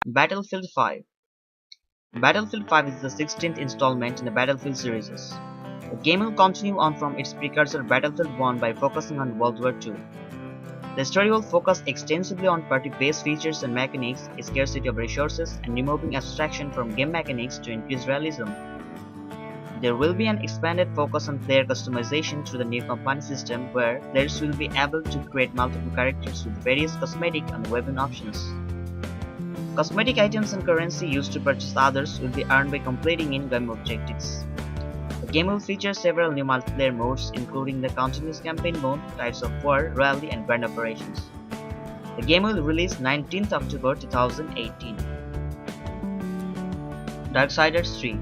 Battlefield 5. Battlefield 5 is the 16th installment in the Battlefield series. The game will continue on from its precursor Battlefield 1 by focusing on World War II. The story will focus extensively on party-based features and mechanics, scarcity of resources, and removing abstraction from game mechanics to increase realism. There will be an expanded focus on player customization through the new company system where players will be able to create multiple characters with various cosmetic and weapon options. Cosmetic items and currency used to purchase others will be earned by completing in-game objectives. The game will feature several new multiplayer modes including the continuous campaign mode, types of war, rally, and grand operations. The game will release 19th October 2018. Darksiders 3.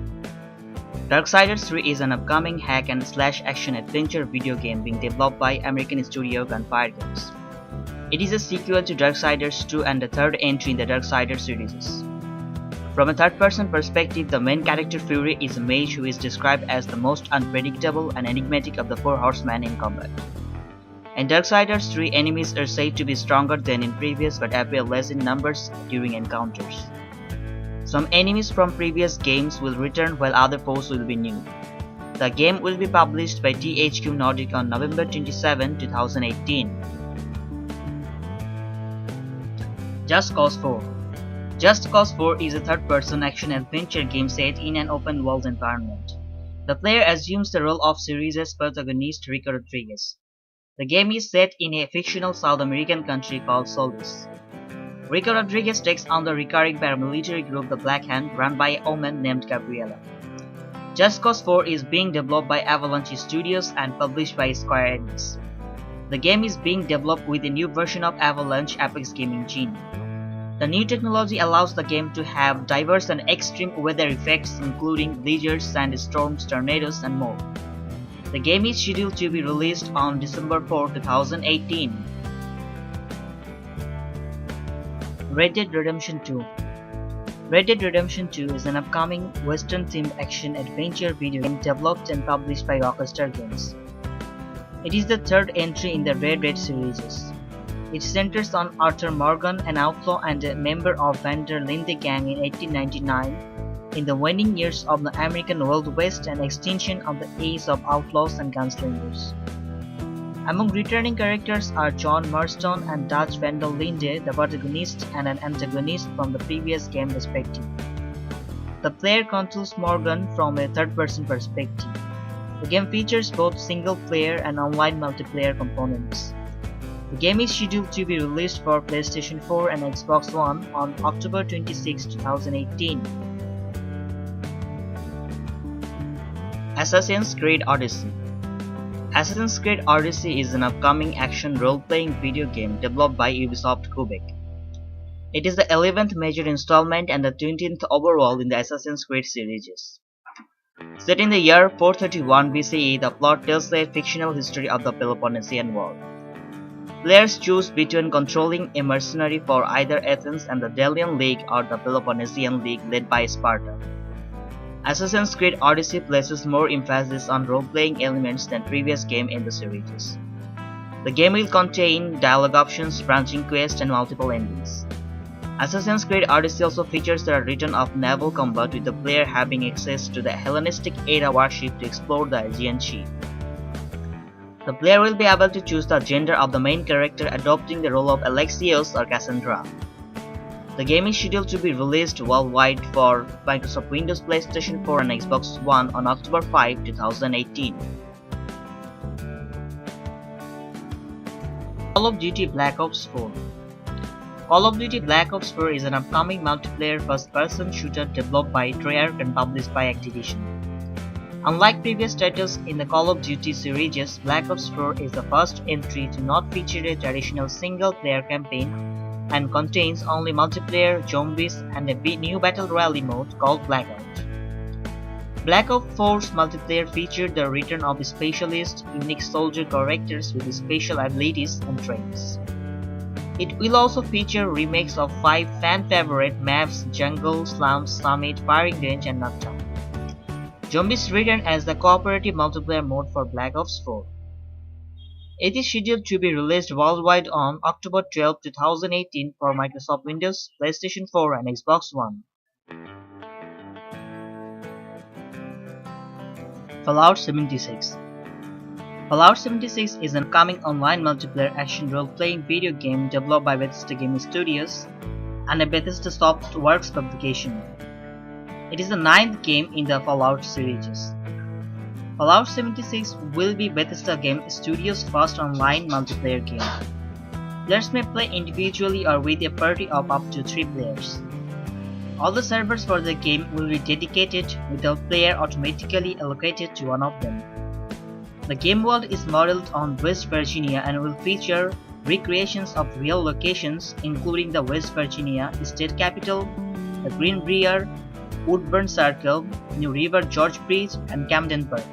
Darksiders 3 is an upcoming hack and slash action adventure video game being developed by American studio Gunfire Games. It is a sequel to Darksiders 2 and the third entry in the Darksiders series. From a third-person perspective, the main character Fury is a mage who is described as the most unpredictable and enigmatic of the four horsemen in combat. In Darksiders 3, enemies are said to be stronger than in previous but appear less in numbers during encounters. Some enemies from previous games will return while other foes will be new. The game will be published by THQ Nordic on November 27, 2018. Just Cause 4. Just Cause 4 is a third-person action-adventure game set in an open-world environment. The player assumes the role of series' protagonist Rico Rodriguez. The game is set in a fictional South American country called Solis. Rico Rodriguez takes on the recurring paramilitary group the Black Hand run by a woman named Gabriela. Just Cause 4 is being developed by Avalanche Studios and published by Square Enix. The game is being developed with a new version of Avalanche Apex Gaming GENIE. The new technology allows the game to have diverse and extreme weather effects including blizzards, sandstorms, tornadoes, and more. The game is scheduled to be released on December 4, 2018. Red Dead Redemption 2. Red Dead Redemption 2 is an upcoming Western-themed action-adventure video game developed and published by Rockstar Games. It is the third entry in the Red Dead series. It centers on Arthur Morgan, an outlaw and a member of Van der Linde gang in 1899, in the waning years of the American Wild West and extinction of the age of outlaws and gunslingers. Among returning characters are John Marston and Dutch Van der Linde, the protagonist and an antagonist from the previous game respectively. The player controls Morgan from a third-person perspective. The game features both single-player and online multiplayer components. The game is scheduled to be released for PlayStation 4 and Xbox One on October 26, 2018. Assassin's Creed Odyssey. Assassin's Creed Odyssey is an upcoming action role-playing video game developed by Ubisoft Quebec. It is the 11th major installment and the 20th overall in the Assassin's Creed series. Set in the year 431 BCE, the plot tells a fictional history of the Peloponnesian War. Players choose between controlling a mercenary for either Athens and the Delian League or the Peloponnesian League led by Sparta. Assassin's Creed Odyssey places more emphasis on role-playing elements than previous game in the series. The game will contain dialogue options, branching quests, and multiple endings. Assassin's Creed Odyssey also features the return of naval combat with the player having access to the Hellenistic-era warship to explore the Aegean Sea. The player will be able to choose the gender of the main character, adopting the role of Alexios or Cassandra. The game is scheduled to be released worldwide for Microsoft Windows, PlayStation 4 and Xbox One on October 5, 2018. Call of Duty Black Ops 4. Call of Duty Black Ops 4 is an upcoming multiplayer first-person shooter developed by Treyarch and published by Activision. Unlike previous titles in the Call of Duty series, Black Ops 4 is the first entry to not feature a traditional single-player campaign and contains only multiplayer, zombies, and a new battle royale mode called Blackout. Black Ops 4's multiplayer featured the return of specialist, unique soldier characters with special abilities and traits. It will also feature remakes of 5 fan-favorite maps: Jungle, Slums, Summit, Firing Range, and Nuketown. Zombies return as the cooperative multiplayer mode for Black Ops 4. It is scheduled to be released worldwide on October 12, 2018 for Microsoft Windows, PlayStation 4, and Xbox One. Fallout 76. Fallout 76 is an upcoming online multiplayer action role-playing video game developed by Bethesda Game Studios and a Bethesda Softworks publication. It is the 9th game in the Fallout series. Fallout 76 will be Bethesda Game Studios' first online multiplayer game. Players may play individually or with a party of up to 3 players. All the servers for the game will be dedicated, with a player automatically allocated to one of them. The game world is modeled on West Virginia and will feature recreations of real locations, including the West Virginia State Capitol, the Green Brier, Woodburn Circle, New River George Bridge, and Camden Park.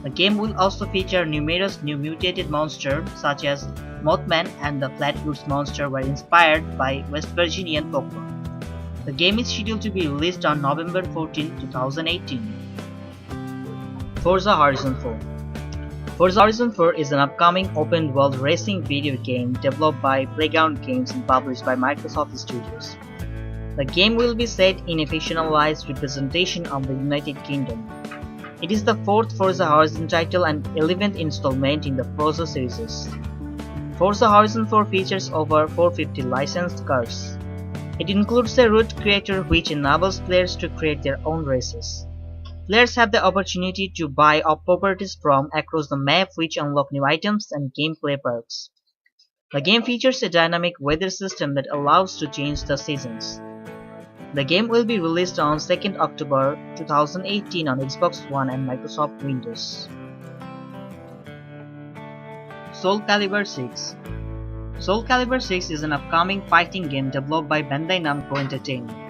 The game will also feature numerous new mutated monsters, such as Mothman and the Flatwoods monster were inspired by West Virginian folklore. The game is scheduled to be released on November 14, 2018. Forza Horizon 4. Forza Horizon 4 is an upcoming open-world racing video game developed by Playground Games and published by Microsoft Studios. The game will be set in a fictionalized representation of the United Kingdom. It is the 4th Forza Horizon title and 11th installment in the Forza series. Forza Horizon 4 features over 450 licensed cars. It includes a route creator which enables players to create their own races. Players have the opportunity to buy properties from across the map, which unlock new items and gameplay perks. The game features a dynamic weather system that allows to change the seasons. The game will be released on 2nd October 2018 on Xbox One and Microsoft Windows. Soul Calibur 6. Soul Calibur 6 is an upcoming fighting game developed by Bandai Namco Entertainment.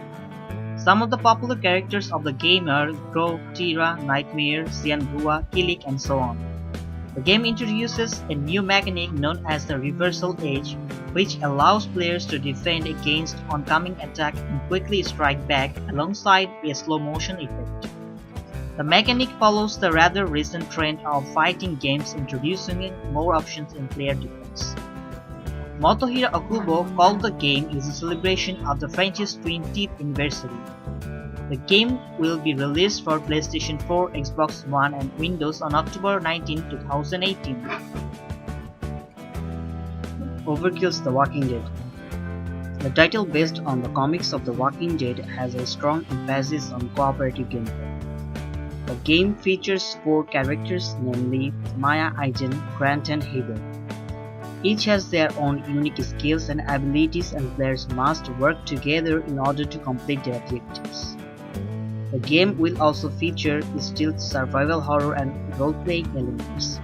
Some of the popular characters of the game are Crow, Tira, Nightmare, Xianhua, Kilik, and so on. The game introduces a new mechanic known as the Reversal Edge, which allows players to defend against oncoming attack and quickly strike back alongside a slow motion effect. The mechanic follows the rather recent trend of fighting games introducing more options in player defense. Motohiro Okubo called the game a celebration of the franchise's 20th anniversary. The game will be released for PlayStation 4, Xbox One, and Windows on October 19, 2018. Overkill's The Walking Dead. The title, based on the comics of The Walking Dead, has a strong emphasis on cooperative gameplay. The game features 4 characters, namely Maya, Aizen, Grant, and Heather. Each has their own unique skills and abilities, and players must work together in order to complete their objectives. The game will also feature stealth, survival horror, and role-playing elements.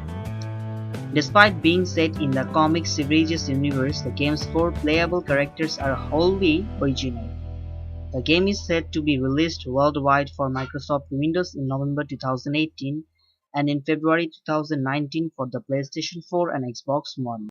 Despite being set in the comic series universe, the game's 4 playable characters are wholly original. The game is set to be released worldwide for Microsoft Windows in November 2018 and in February 2019 for the PlayStation 4 and Xbox One.